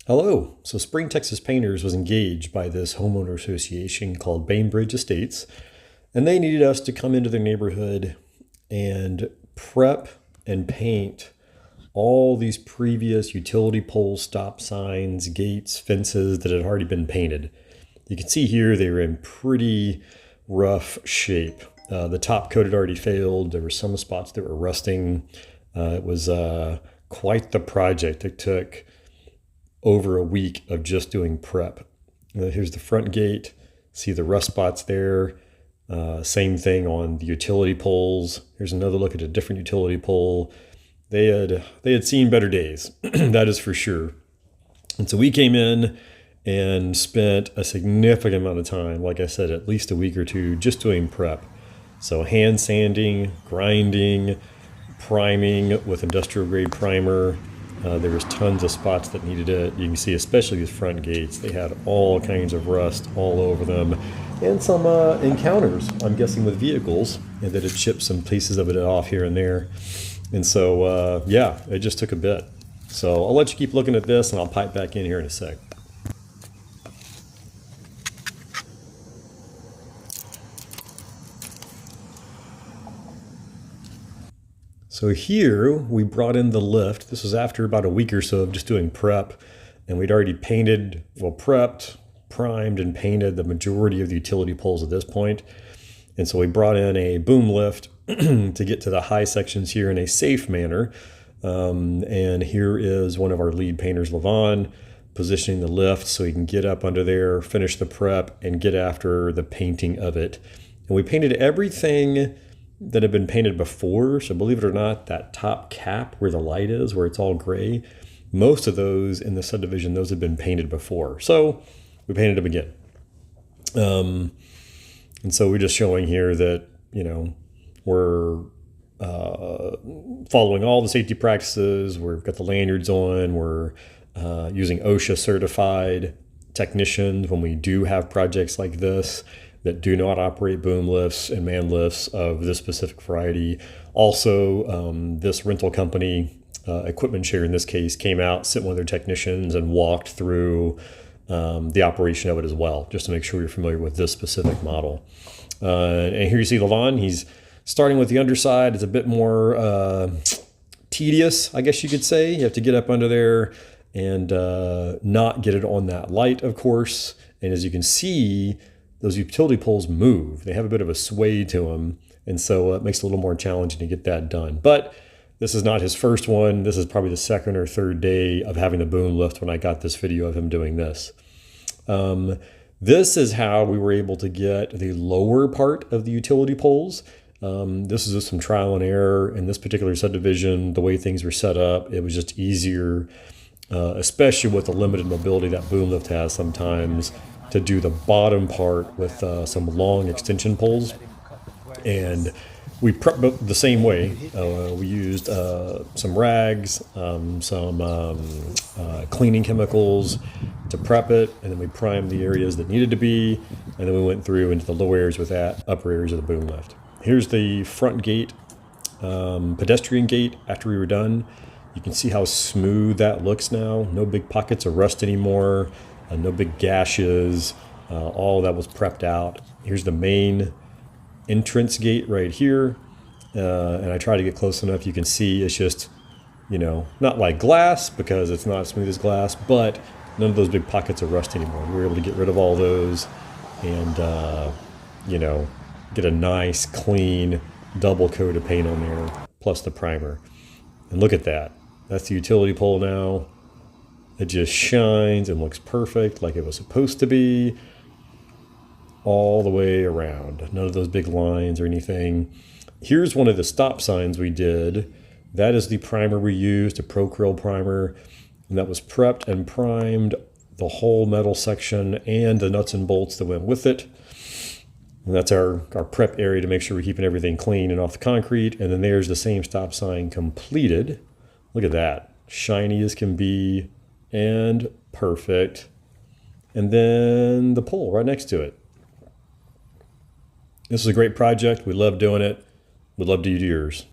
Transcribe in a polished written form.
Hello. So Spring Texas Painters was engaged by this homeowner association called Bainbridge Estates, and they needed us to come into their neighborhood and prep and paint all these previous utility poles, stop signs, gates, fences that had already been painted. You can see here they were in pretty rough shape. The top coat had already failed. There were some spots that were rusting. It was quite the project. It took over a week of just doing prep. Here's the front gate. See the rust spots there. Same thing on the utility poles. Here's another look at a different utility pole. They had seen better days, that is for sure. And so we came in and spent a significant amount of time, like I said, at least a week or two, just doing prep. So hand sanding, grinding, priming with industrial grade primer. There was tons of spots that needed it. You can see, especially these front gates, they had all kinds of rust all over them, and some encounters, I'm guessing, with vehicles, and that had chipped some pieces of it off here and there. And so, yeah, it just took a bit. So I'll let you keep looking at this, and I'll pipe back in here in a sec. So here we brought in the lift. This was after about a week or so of just doing prep, and we'd already painted, well, prepped, primed, and painted the majority of the utility poles at this point. And so we brought in a boom lift to get to the high sections here in a safe manner. And here is one of our lead painters, Levon, positioning the lift so he can get up under there, finish the prep, and get after the painting of it. And we painted everything that had been painted before. So believe it or not, that top cap where the light is, where it's all gray, most of those in the subdivision, those had been painted before. So we painted them again. And so we're just showing here that, you know, we're following all the safety practices. We've got the lanyards on. We're using OSHA certified technicians when we do have projects like this that do not operate boom lifts and man lifts of this specific variety. Also, this rental company, Equipment Share in this case, came out, sent one of their technicians, and walked through the operation of it as well, just to make sure you're familiar with this specific model. And here you see Levon. He's starting with the underside. It's a bit more tedious, I guess you could say. You have to get up under there and not get it on that light, of course. And as you can see, those utility poles move. They have a bit of a sway to them. And so it makes it a little more challenging to get that done. But this is not his first one. This is probably the second or third day of having the boom lift when I got this video of him doing this. This is how we were able to get the lower part of the utility poles. This is just some trial and error in this particular subdivision. The way things were set up, it was just easier, especially with the limited mobility that boom lift has sometimes, to do the bottom part with some long extension poles. And we prepped the same way. We used some rags, some cleaning chemicals to prep it, and then we primed the areas that needed to be, and then we went through into the lower areas with that, upper areas of the boom lift. Here's the front gate, pedestrian gate after we were done. You can see how smooth that looks now. No big pockets of rust anymore. No big gashes. All that was prepped out. Here's the main entrance gate right here. And I try to get close enough. You can see it's just, you know, not like glass because it's not as smooth as glass, but none of those big pockets of rust anymore. We were able to get rid of all those and, you know, get a nice, clean double coat of paint on there, plus the primer. And look at that. That's the utility pole now. It just shines and looks perfect like it was supposed to be all the way around. None of those big lines or anything. Here's one of the stop signs we did. That is the primer we used, a Pro-Krill primer. And that was prepped and primed the whole metal section and the nuts and bolts that went with it. And that's our prep area to make sure we're keeping everything clean and off the concrete. And then there's the same stop sign completed. Look at that. Shiny as can be. And perfect. And then the pole right next to it. This is a great project. We love doing it. We'd love to do yours.